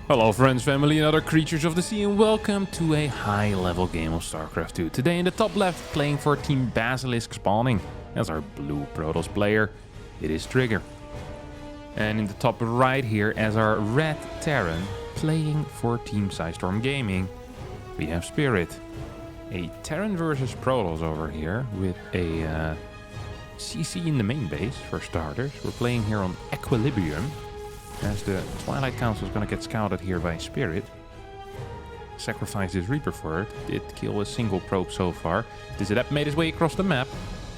Hello friends, family and other creatures of the sea, and welcome to a high-level game of StarCraft 2. Today in the top left, playing for Team Basilisk spawning as our blue Protoss player, it is Trigger. And in the top right here, as our red Terran, playing for Team Storm Gaming, we have Spirit. A Terran versus Protoss over here with a CC in the main base for starters. We're playing here on Equilibrium, as the Twilight Council is going to get scouted here by Spirit. Sacrifice his Reaper for it. Did kill a single probe so far. This Adept made his way across the map.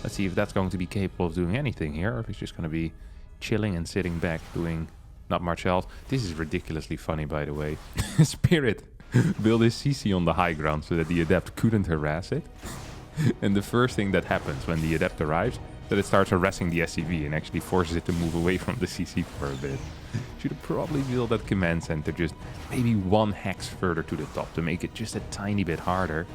Let's see if that's going to be capable of doing anything here, or if he's just going to be chilling and sitting back, doing not much else. This is ridiculously funny, by the way. Spirit built his CC on the high ground so that the Adept couldn't harass it. And the first thing that happens when the Adept arrives, that it starts harassing the SCV and actually forces it to move away from the CC for a bit. Should have probably built that command center just maybe one hex further to the top to make it just a tiny bit harder.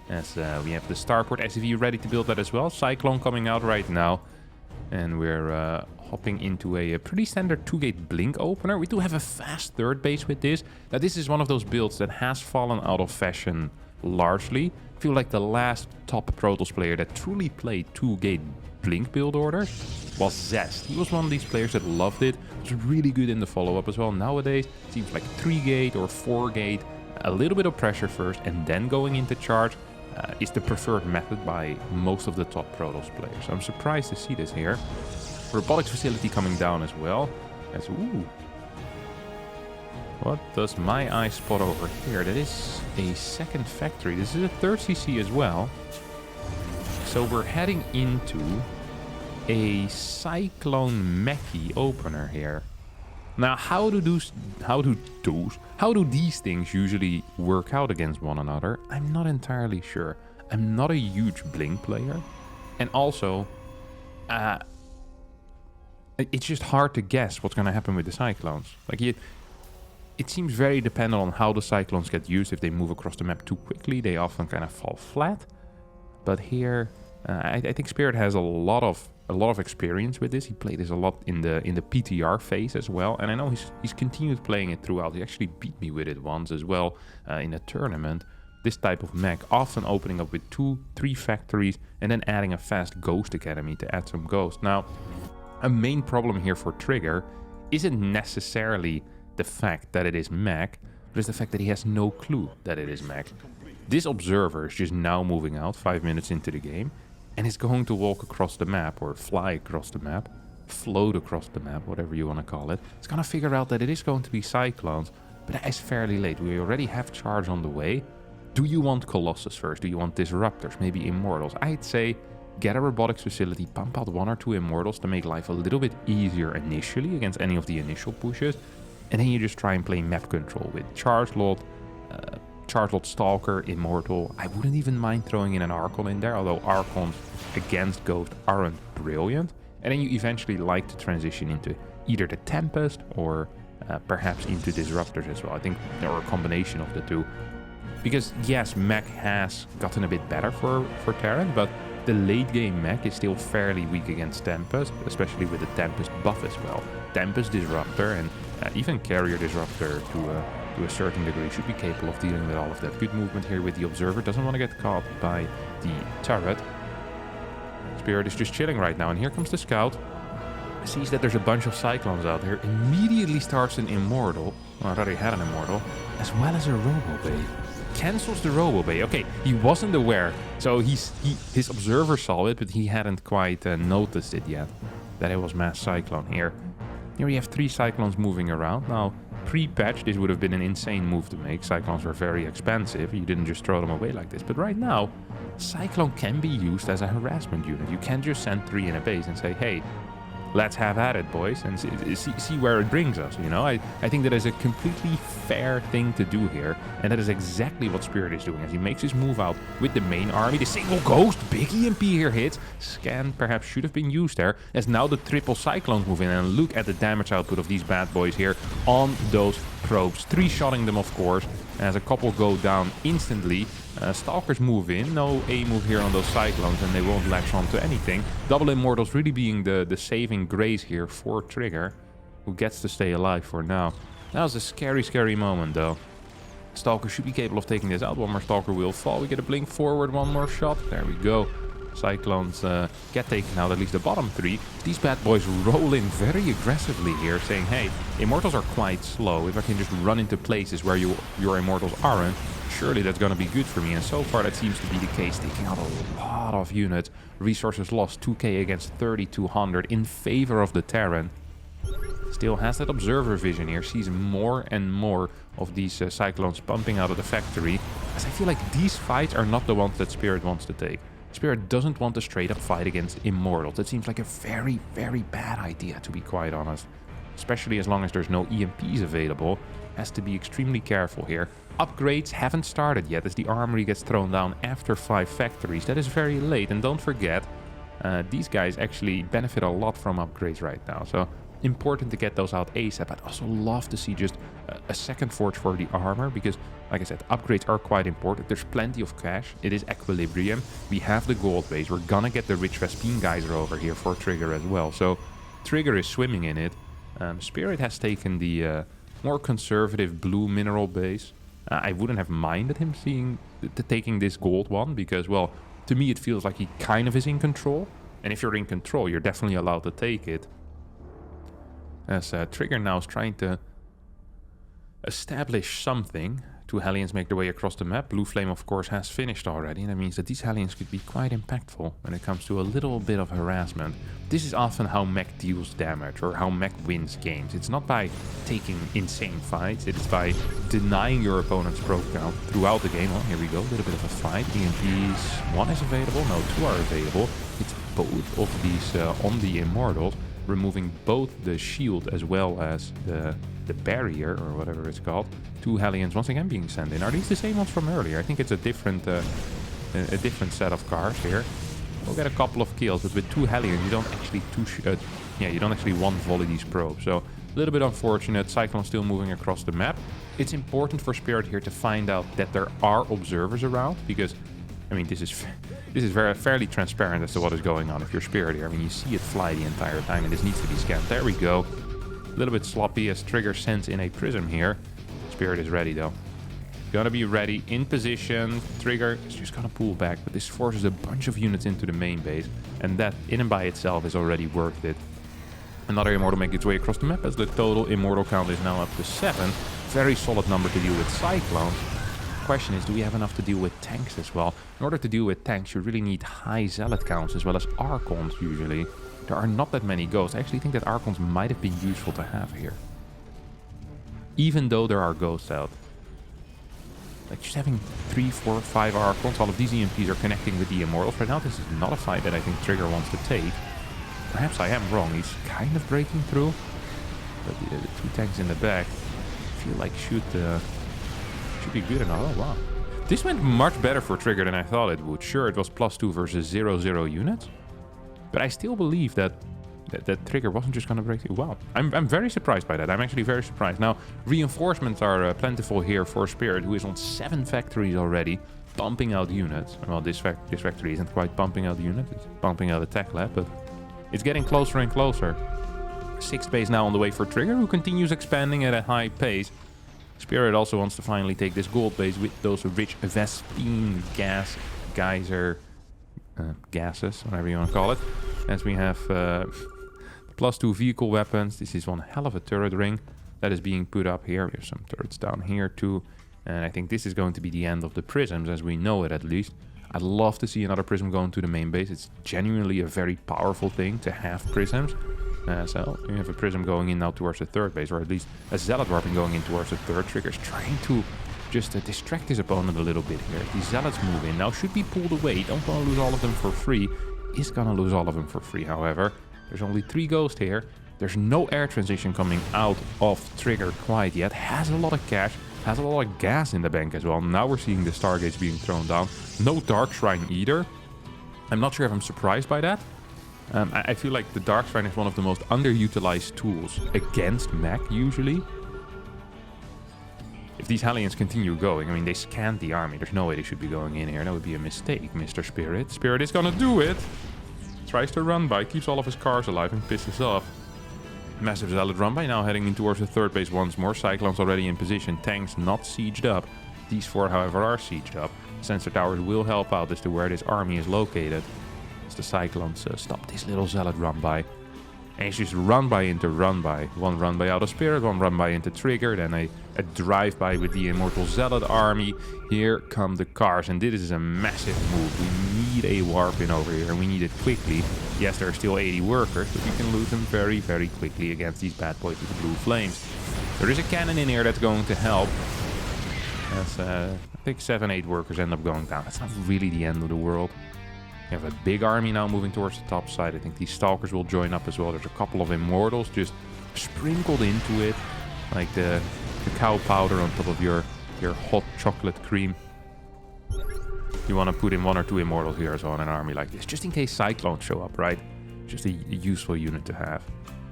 As we have the Starport SCV ready to build that as well. Cyclone coming out right now. And we're hopping into a pretty standard 2-gate blink opener. We do have a fast third base with this. Now this is one of those builds that has fallen out of fashion largely. I feel like the last top Protoss player that truly played 2-gate blink build order was Zest. He was one of these players that loved it. Was really good in the follow-up as well. Nowadays, it seems like 3-gate or 4-gate, a little bit of pressure first and then going into charge is the preferred method by most of the top Protoss players. I'm surprised to see this here. Robotics facility coming down as well. As ooh. What does my eye spot over here? That is a second factory. This is a third CC as well. So we're heading into a Cyclone Mechie opener here. Now, how do these things usually work out against one another? I'm not entirely sure. I'm not a huge blink player, and also, it's just hard to guess what's going to happen with the Cyclones. Like it seems very dependent on how the Cyclones get used. If they move across the map too quickly, they often kind of fall flat. But here, I think Spirit has a lot of experience with this. He played this a lot in the PTR phase as well, and I know he's continued playing it throughout. He actually beat me with it once as well in a tournament. This type of mech, often opening up with 2-3 factories and then adding a fast Ghost Academy to add some Ghosts. Now, a main problem here for Trigger isn't necessarily the fact that it is mech, but it's the fact that he has no clue that it is mech. This observer is just now moving out 5 minutes into the game, and is going to walk across the map, or fly across the map, float across the map, whatever you want to call it. It's going to figure out that it is going to be Cyclones, but that is fairly late. We already have charge on the way. Do you want Colossus first? Do you want Disruptors? Maybe Immortals? I'd say get a robotics facility, pump out 1 or 2 Immortals to make life a little bit easier initially against any of the initial pushes, and then you just try and play map control with Charge Lot, Stalker, Immortal. I wouldn't even mind throwing in an Archon in there, although Archons against Ghost aren't brilliant. And then you eventually like to transition into either the Tempest or perhaps into Disruptors as well. I think there are a combination of the two. Because yes, mech has gotten a bit better for Terran, but the late game mech is still fairly weak against Tempest, especially with the Tempest buff as well. Tempest Disruptor and even Carrier Disruptor to a certain degree should be capable of dealing with all of that. Good movement here with the Observer. Doesn't want to get caught by the turret. Spirit is just chilling right now, and here comes the Scout. Sees that there's a bunch of Cyclones out there. Immediately starts an Immortal. Well, I already had an Immortal. As well as a Robo-Bay. Cancels the Robo-Bay. Okay, he wasn't aware. So his Observer saw it, but he hadn't quite noticed it yet. That it was Mass Cyclone here. Here we have 3 Cyclones moving around. Now, pre-patch, this would have been an insane move to make. Cyclones were very expensive. You didn't just throw them away like this. But right now, Cyclone can be used as a harassment unit. You can't just send 3 in a base and say, hey, let's have at it, boys, and see where it brings us, you know? I think that is a completely fair thing to do here, and that is exactly what Spirit is doing as he makes his move out with the main army. The single Ghost, big EMP here hits. Scan perhaps should have been used there, as now the triple Cyclones move in, and look at the damage output of these bad boys here on those probes. 3-shotting them, of course, as a couple go down instantly. Stalkers move in, no A move here on those Cyclones, and they won't latch onto anything. Double Immortals really being the saving grace here for Trigger, who gets to stay alive for now. That was a scary, scary moment, though. Stalker should be capable of taking this out. One more Stalker will fall. We get a blink forward, one more shot. There we go. Cyclones get taken out, at least the bottom 3. These bad boys roll in very aggressively here, saying, hey, Immortals are quite slow. If I can just run into places where your Immortals aren't, surely that's going to be good for me. And so far that seems to be the case, taking out a lot of units. Resources lost 2k against 3200 in favor of the Terran. Still has that observer vision here, sees more and more of these Cyclones pumping out of the factory, as I feel like these fights are not the ones that Spirit wants to take. Spirit doesn't want a straight up fight against Immortals. It seems like a very, very bad idea, to be quite honest. Especially as long as there's no EMPs available. Has to be extremely careful here. Upgrades haven't started yet, as the armory gets thrown down after 5 factories. That is very late, and don't forget, these guys actually benefit a lot from upgrades right now. So important to get those out ASAP. I'd also love to see just a second forge for the armor, because like I said, upgrades are quite important. There's plenty of cash. It is equilibrium. We have the gold base. We're gonna get the rich Vespine geyser over here for Trigger as well. So Trigger is swimming in it. Spirit has taken the more conservative blue mineral base. I wouldn't have minded him taking this gold one, because, well, to me it feels like he kind of is in control. And if you're in control, you're definitely allowed to take it. As Trigger now is trying to establish something. 2 Hellions make their way across the map. Blue Flame, of course, has finished already. And that means that these Hellions could be quite impactful when it comes to a little bit of harassment. This is often how mech deals damage, or how mech wins games. It's not by taking insane fights. It is by denying your opponent's proc count throughout the game. Oh, here we go. A little bit of a fight. EMPs. 1 is available. No, 2 are available. It's both of these on the Immortals, removing both the shield as well as the barrier, or whatever it's called. 2 Hellions once again being sent in. Are these the same ones from earlier? I think it's a different set of cars here. We'll get a couple of kills, but with 2 Hellions you don't actually you don't actually one volley these probes. So a little bit unfortunate. Cyclone still moving across the map. It's important for Spirit here to find out that there are observers around, because I mean, this is fairly transparent as to what is going on if you're Spirit here. I mean, you see it fly the entire time, and this needs to be scanned. There we go. A little bit sloppy as Trigger sends in a prism here. Spirit is ready, though. Gonna be ready, in position. Trigger is just gonna pull back, but this forces a bunch of units into the main base, and that in and by itself is already worth it. Another Immortal makes its way across the map, as the total Immortal count is now up to 7. Very solid number to deal with Cyclones. Question is, do we have enough to deal with tanks as well? In order to deal with tanks, you really need high zealot counts as well as archons usually. There are not that many ghosts. I actually think that archons might have been useful to have here, even though there are ghosts out. Like just having 3, 4, 5 archons, all of these EMPs are connecting with the Immortals. Right now this is not a fight that I think Trigger wants to take. Perhaps I am wrong. He's kind of breaking through, but the 2 tanks in the back I feel like should be good enough. Oh wow. This went much better for Trigger than I thought it would. Sure, it was +2 versus 0 units, but I still believe that Trigger wasn't just going to break through. Wow. I'm very surprised by that. I'm actually very surprised. Now, reinforcements are plentiful here for Spirit, who is on 7 factories already, pumping out units. Well, this factory isn't quite pumping out units. It's pumping out a tech lab, but it's getting closer and closer. 6th base now on the way for Trigger, who continues expanding at a high pace. Spirit also wants to finally take this gold base with those rich Vespine geyser gases, whatever you want to call it. As we have +2 vehicle weapons. This is one hell of a turret ring that is being put up here. We have some turrets down here too. And I think this is going to be the end of the prisms, as we know it at least. I'd love to see another prism going to the main base. It's genuinely a very powerful thing to have prisms. So we have a prism going in now towards the 3rd base, or at least a zealot warping going in towards the 3rd. Trigger's trying to just distract his opponent a little bit here. These zealots move in. Now should be pulled away. Don't want to lose all of them for free. Is gonna lose all of them for free, however. There's only 3 ghosts here. There's no air transition coming out of Trigger quite yet. Has a lot of cash. Has a lot of gas in the bank as well. Now we're seeing the Stargates being thrown down. No Dark Shrine either. I'm not sure if I'm surprised by that. I feel like the Dark Shrine is one of the most underutilized tools against mech, usually. If these Hellions continue going, I mean, they scanned the army. There's no way they should be going in here. That would be a mistake, Mr. Spirit. Spirit is gonna do it. Tries to run by, keeps all of his cars alive and pisses off. Massive Zealot run by now heading in towards the third base once more. Cyclones already in position. Tanks not sieged up. These 4, however, are sieged up. Sensor towers will help out as to where this army is located. As the Cyclones stop this little Zealot run by. And it's just run by into run by. One run by out of Spirit, one run by into Trigger, then a drive by with the Immortal Zealot army. Here come the cars, and this is a massive move. We need a warp in over here, and we need it quickly. Yes, there are still 80 workers, but we can lose them very, very quickly against these bad boys with the blue flames. There is a cannon in here that's going to help. As I think 7-8 workers end up going down. That's not really the end of the world. We have a big army now moving towards the top side. I think these Stalkers will join up as well. There's a couple of Immortals just sprinkled into it. Like the cow powder on top of your hot chocolate cream. You want to put in 1 or 2 Immortals here as well in an army like this. Just in case Cyclones show up, right? Just a useful unit to have.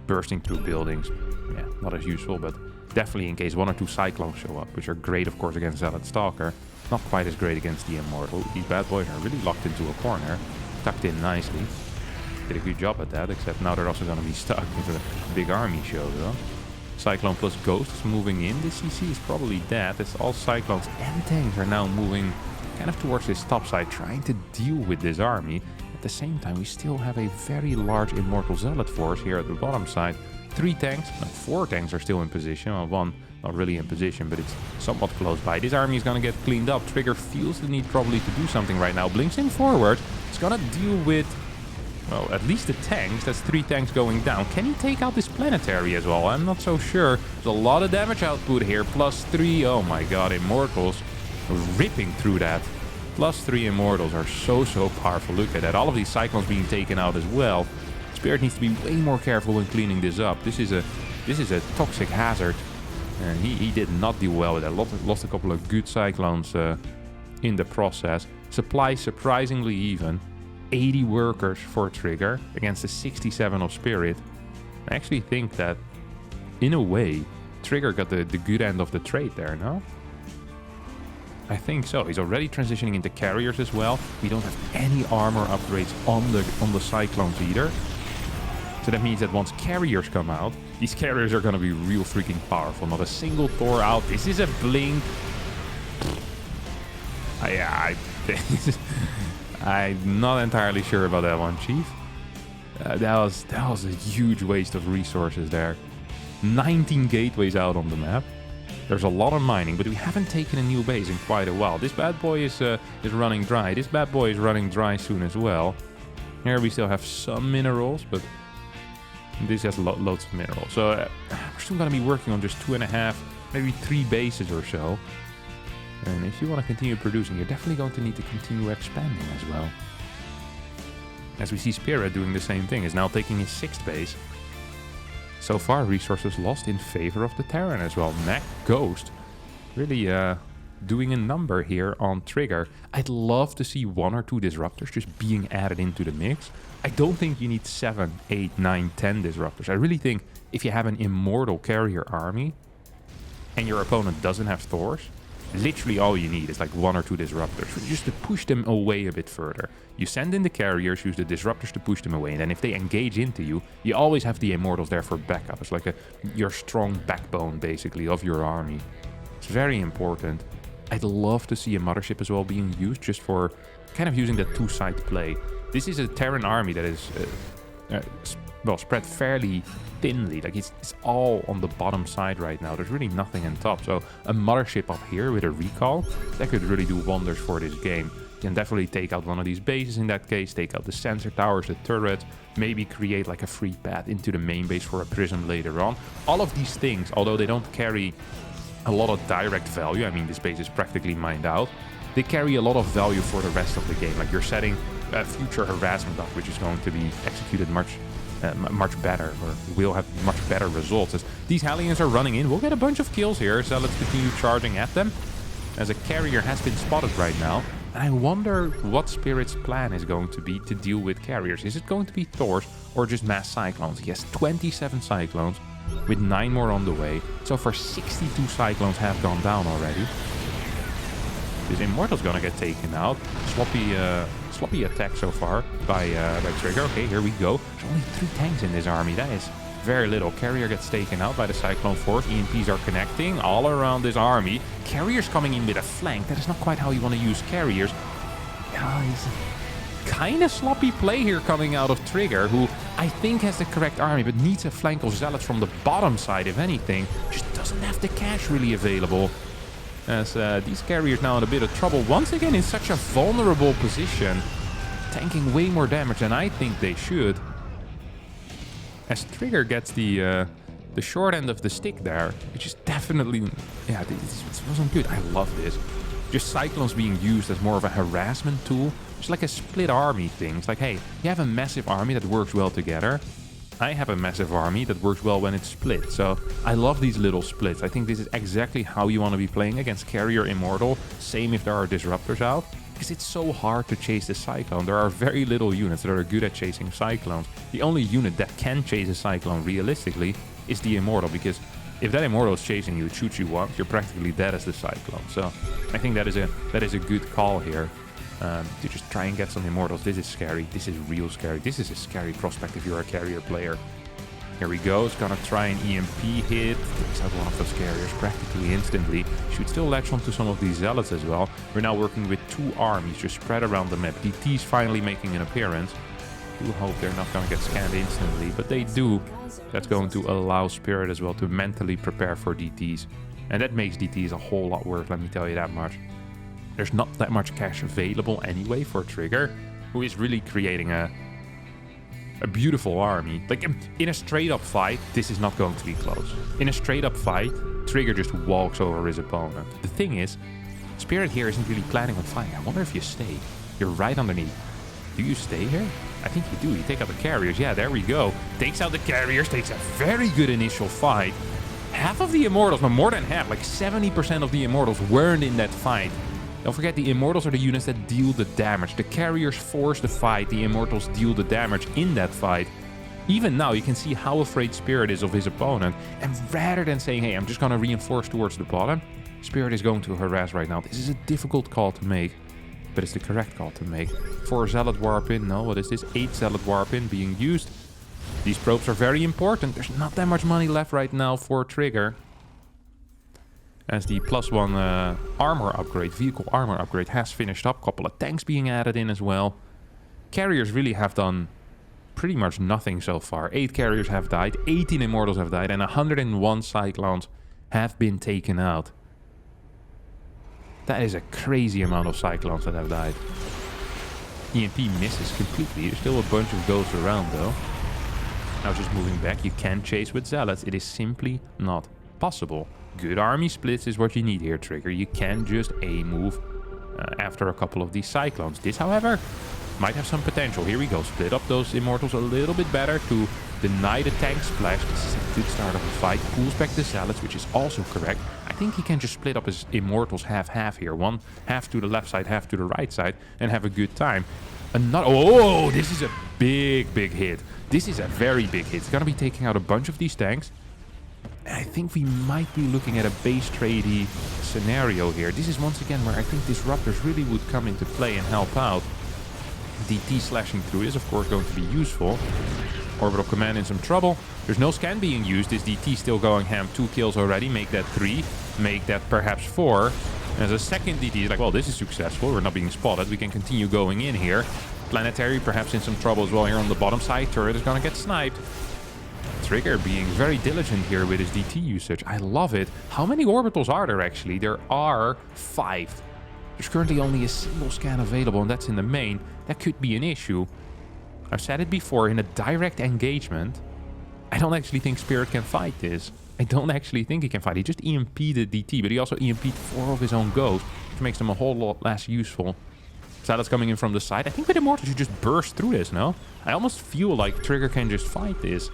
Bursting through buildings. Yeah, not as useful, but definitely in case 1 or 2 Cyclones show up. Which are great, of course, against Zealot Stalker. Not quite as great against the Immortal. These bad boys are really locked into a corner. Tucked in nicely. Did a good job at that, except now they're also going to be stuck if a big army shows up. Cyclone plus Ghost is moving in. This CC is probably dead. It's all Cyclones and tanks are now moving kind of towards this top side, trying to deal with this army. At the same time, we still have a very large Immortal Zealot force here at the bottom side. 3 tanks, no, 4 tanks are still in position. Well, 1 not really in position, but it's somewhat close by. This army is going to get cleaned up. Trigger feels the need probably to do something right now. Blinks in forward. It's going to deal with, well, at least the tanks. That's 3 tanks going down. Can he take out this planetary as well? I'm not so sure. There's a lot of damage output here. +3. Oh my god, Immortals ripping through that. +3 Immortals are so powerful. Look at that. All of these Cyclones being taken out as well. Spirit needs to be way more careful when cleaning this up. This is a toxic hazard. And he did not do well with that. Lost a couple of good Cyclones in the process. Supply surprisingly even. 80 workers for Trigger against the 67 of Spirit. I actually think that, in a way, Trigger got the good end of the trade there, no? I think so. He's already transitioning into carriers as well. We don't have any armor upgrades on the Cyclones either. So that means that once carriers come out, these carriers are going to be real freaking powerful. Not a single Thor out. This is a blink. I'm not entirely sure about that one, Chief. That was a huge waste of resources there. 19 gateways out on the map. There's a lot of mining, but we haven't taken a new base in quite a while. This bad boy is running dry. This bad boy is running dry soon as well. Here we still have some minerals, but this has loads of minerals. So we're still going to be working on just 2.5, maybe 3 bases or so. And if you want to continue producing, you're definitely going to need to continue expanding as well. As we see Spirit doing the same thing, is now taking his 6th base. So far, resources lost in favor of the Terran as well. Mech Ghost really doing a number here on Trigger. I'd love to see 1 or 2 disruptors just being added into the mix. I don't think you need 7, 8, 9, 10 disruptors. I really think if you have an Immortal carrier army and your opponent doesn't have Thors, literally all you need is like 1 or 2 disruptors just to push them away a bit further. You send in the carriers, use the disruptors to push them away, and then if they engage into you, you always have the Immortals there for backup. It's like your strong backbone, basically, of your army. It's very important. I'd love to see a mothership as well being used just for kind of using that 2-side play. This is a Terran army that is spread fairly thinly. Like it's all on the bottom side right now. There's really nothing on top. So a mothership up here with a recall, that could really do wonders for this game. You can definitely take out one of these bases in that case, take out the sensor towers, the turrets, maybe create like a free path into the main base for a prism later on. All of these things, although they don't carry a lot of direct value, I mean this base is practically mined out, they carry a lot of value for the rest of the game. Like you're setting a future harassment up, which is going to be executed much better, or will have much better results. As these Hellions are running in, we'll get a bunch of kills here, so let's continue charging at them. As a carrier has been spotted right now, and I wonder what Spirit's plan is going to be to deal with carriers. Is it going to be Thors or just mass Cyclones? He has 27 Cyclones with 9 more on the way. So far 62 Cyclones have gone down already. This Immortal's gonna get taken out. Sloppy attack so far by Trigger. Okay, here we go. There's only 3 tanks in this army. That is very little. Carrier gets taken out by the Cyclone Force. EMPs are connecting all around this army. Carrier's coming in with a flank. That is not quite how you want to use carriers. It's a kind of sloppy play here coming out of Trigger, who I think has the correct army, but needs a flank of Zealots from the bottom side, if anything. Just doesn't have the cash really available. As these carriers now in a bit of trouble. Once again in such a vulnerable position. Tanking way more damage than I think they should. As Trigger gets the short end of the stick there, which is definitely... Yeah, this wasn't good. I love this. Just Cyclones being used as more of a harassment tool. It's like a split army thing. It's like, hey, you have a massive army that works well together. I have a massive army that works well when it's split. So I love these little splits. I think this is exactly how you want to be playing against Carrier Immortal. Same if there are Disruptors out. Because it's so hard to chase the Cyclone. There are very little units that are good at chasing Cyclones. The only unit that can chase a Cyclone realistically is the Immortal. Because if that Immortal is chasing you, it shoots you once, you're practically dead as the Cyclone. So I think that is a good call here. To just try and get some Immortals. This is scary. This is real scary. This is a scary prospect if you're a Carrier player. Here we go. It's gonna try an EMP hit. Takes out one of those carriers practically instantly. Should still latch onto some of these Zealots as well. We're now working with 2 armies just spread around the map. DT's finally making an appearance. Do hope they're not gonna get scanned instantly, but they do. That's going to allow Spirit as well to mentally prepare for DTs. And that makes DTs a whole lot worse, let me tell you that much. There's not that much cash available anyway for Trigger, who is really creating a beautiful army. Like, in a straight-up fight, this is not going to be close. In a straight-up fight, Trigger just walks over his opponent. The thing is, Spirit here isn't really planning on fighting. I wonder if you stay. You're right underneath. Do you stay here? I think you do. You take out the carriers. Yeah, there we go. Takes out the carriers. Takes a very good initial fight. Half of the Immortals, no, more than half, like 70% of the Immortals weren't in that fight. Don't forget, the Immortals are the units that deal the damage. The carriers force the fight. The Immortals deal the damage in that fight. Even now, you can see how afraid Spirit is of his opponent. And rather than saying, hey, I'm just going to reinforce towards the bottom, Spirit is going to harass right now. This is a difficult call to make, but it's the correct call to make. 4 Zealot Warp in. No, what is this? 8 Zealot Warp in being used. These probes are very important. There's not that much money left right now for Trigger. As the +1 armor upgrade, vehicle armor upgrade has finished up. Couple of tanks being added in as well. Carriers really have done pretty much nothing so far. 8 carriers have died, 18 Immortals have died, and 101 Cyclones have been taken out. That is a crazy amount of Cyclones that have died. EMP misses completely. There's still a bunch of ghosts around though. Now just moving back, you can chase with Zealots. It is simply not possible. Good army splits is what you need here, Trigger. You can just A-move after a couple of these Cyclones. This, however, might have some potential. Here we go. Split up those Immortals a little bit better to deny the tank splash. This is a good start of the fight. Pulls back the Zealots, which is also correct. I think he can just split up his Immortals half-half here. One half to the left side, half to the right side, and have a good time. Another... Oh, this is a big, big hit. This is a very big hit. It's going to be taking out a bunch of these tanks. I think we might be looking at a base tradey scenario here. This is once again where I think Disruptors really would come into play and help out. DT slashing through is of course going to be useful. Orbital Command in some trouble. There's no scan being used. Is DT still going ham? 2 kills already. Make that 3. Make that perhaps 4. As a second DT is like, well, this is successful. We're not being spotted. We can continue going in here. Planetary perhaps in some trouble as well here on the bottom side. Turret is going to get sniped. Trigger being very diligent here with his DT usage. I love it. How many orbitals are there actually? There are 5. There's currently only a single scan available, and that's in the main. That could be an issue. I've said it before, in a direct engagement, I don't actually think Spirit can fight this. I don't actually think he can fight. He just EMP'd the DT, but he also EMP'd 4 of his own ghosts, which makes them a whole lot less useful. Zealots coming in from the side. I think with Immortals you just burst through this, no? I almost feel like Trigger can just fight this.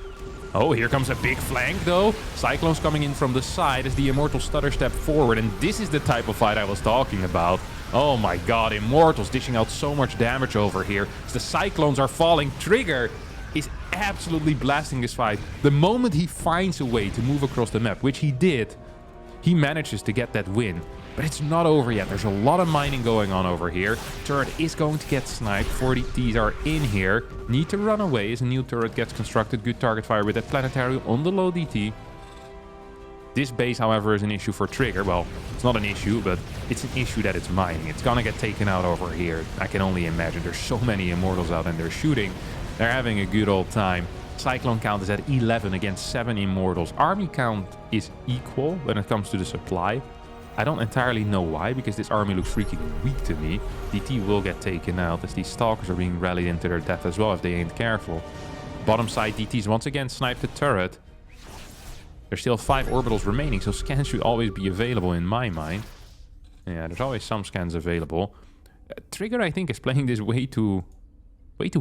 Oh, here comes a big flank, though. Cyclones coming in from the side as the Immortals stutter step forward. And this is the type of fight I was talking about. Oh my god, Immortals dishing out so much damage over here. As the Cyclones are falling, Trigger is absolutely blasting this fight. The moment he finds a way to move across the map, which he did, He manages to get that win, but it's not over yet. There's a lot of mining going on over here. Turret is going to get sniped. 4 DTs are in here. Need to run away as a new turret gets constructed. Good target fire with that planetary on the low DT. This base, however, is an issue for Trigger. Well, it's not an issue, but it's an issue that it's mining. It's gonna get taken out over here. I can only imagine. There's so many Immortals out and they're shooting. They're having a good old time. Cyclone count is at 11 against 7 Immortals. Army count is equal when it comes to the supply. I don't entirely know why, because this army looks freaking weak to me. DT will get taken out as these Stalkers are being rallied into their death as well if they ain't careful. Bottom side DTs once again snipe the turret. There's still 5 orbitals remaining, so scans should always be available in my mind. Yeah, there's always some scans available. Trigger, I think, is playing this way too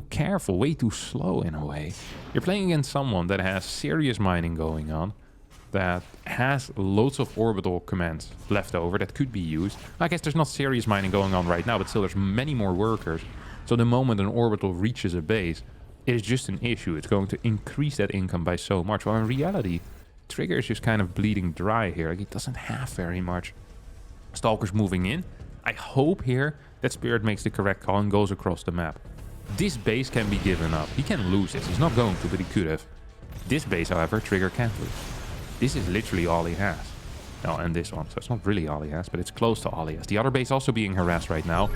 careful, way too slow in a way. You're playing against someone that has serious mining going on, that has loads of orbital commands left over that could be used. I guess there's not serious mining going on right now, but still there's many more workers. So the moment an orbital reaches a base, it is just an issue. It's going to increase that income by so much. Well, in reality, Trigger is just kind of bleeding dry here. Like, he doesn't have very much. Stalkers moving in. I hope here that Spirit makes the correct call and goes across the map. This base can be given up. He can lose this. He's not going to, but he could have. This base, however, Trigger can't lose. This is literally all he has. Oh, and this one. So it's not really all he has, but it's close to all he has. The other base also being harassed right now.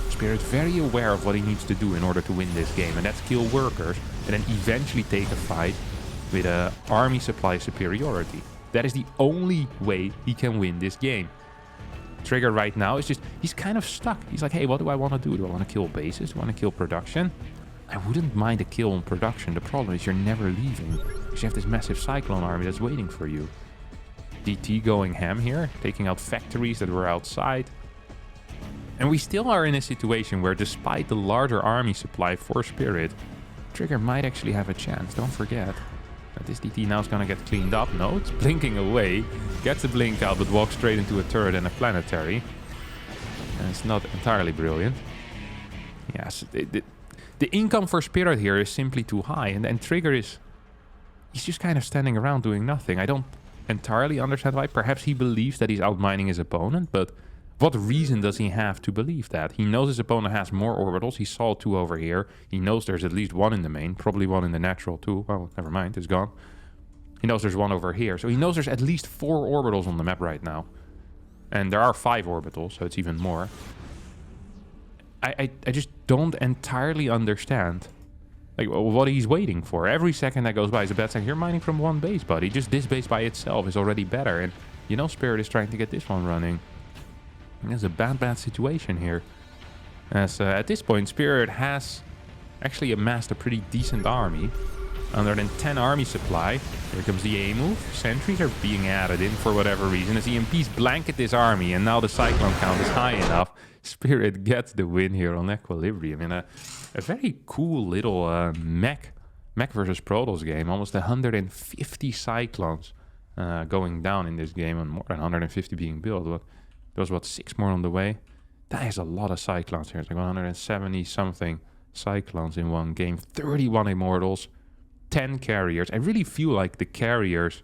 Spirit's very aware of what he needs to do in order to win this game, and that's kill workers and then eventually take a fight with army supply superiority. That is the only way he can win this game. Trigger right now is just, he's kind of stuck. He's like, hey, what do I want to do? Do I want to kill bases? Do I want to kill production? I wouldn't mind a kill on production. The problem is you're never leaving, because you have this massive Cyclone army that's waiting for you. DT going ham here, taking out factories that were outside. And we still are in a situation where, despite the larger army supply for Spirit, Trigger might actually have a chance. Don't forget that this DT now is going to get cleaned up. No, it's blinking away. Gets the blink out, but walks straight into a turret and a planetary. And it's not entirely brilliant. Yes, the income for Spirit here is simply too high. And Trigger is... he's just kind of standing around doing nothing. I don't entirely understand why. Perhaps he believes that he's outmining his opponent, but what reason does he have to believe that? He knows his opponent has more orbitals. He saw 2 over here. He knows there's at least 1 in the main, probably 1 in the natural too. Oh, never mind, it's gone. He knows there's 1 over here. So he knows there's at least 4 orbitals on the map right now. And there are 5 orbitals, so it's even more. I just don't entirely understand like what he's waiting for. Every second that goes by is a bad second. You're mining from 1 base, buddy. Just this base by itself is already better. And you know Spirit is trying to get this one running. It's a bad situation here. As at this point, Spirit has actually amassed a pretty decent army. Under than 10 army supply. Here comes the A move. Sentries are being added in for whatever reason. As the EMPs blanket this army, and now the Cyclone count is high enough. Spirit gets the win here on Equilibrium in a very cool little mech versus Protoss game. Almost 150 Cyclones going down in this game, and more than 150 being built. But there was, what, 6 more on the way? That is a lot of Cyclones here. It's like 170 something Cyclones in one game. 31 Immortals, 10 carriers. I really feel like the carriers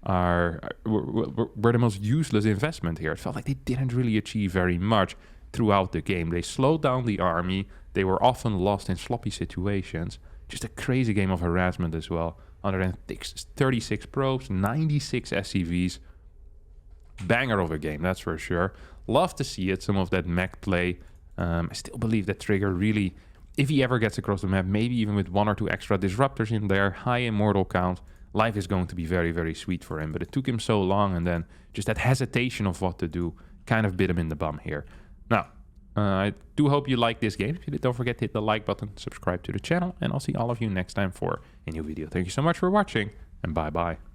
were the most useless investment here. It felt like they didn't really achieve very much throughout the game. They slowed down the army. They were often lost in sloppy situations. Just a crazy game of harassment as well. 136 probes, 96 SCVs. Banger of a game, that's for sure. Love to see it, some of that mech play. I still believe that Trigger really, if he ever gets across the map, maybe even with 1 or 2 extra disruptors in there, high immortal count, life is going to be very, very sweet for him. But it took him so long, and then just that hesitation of what to do kind of bit him in the bum here. Now, I do hope you like this game. If you did, don't forget to hit the like button, subscribe to the channel, and I'll see all of you next time for a new video. Thank you so much for watching, and bye-bye.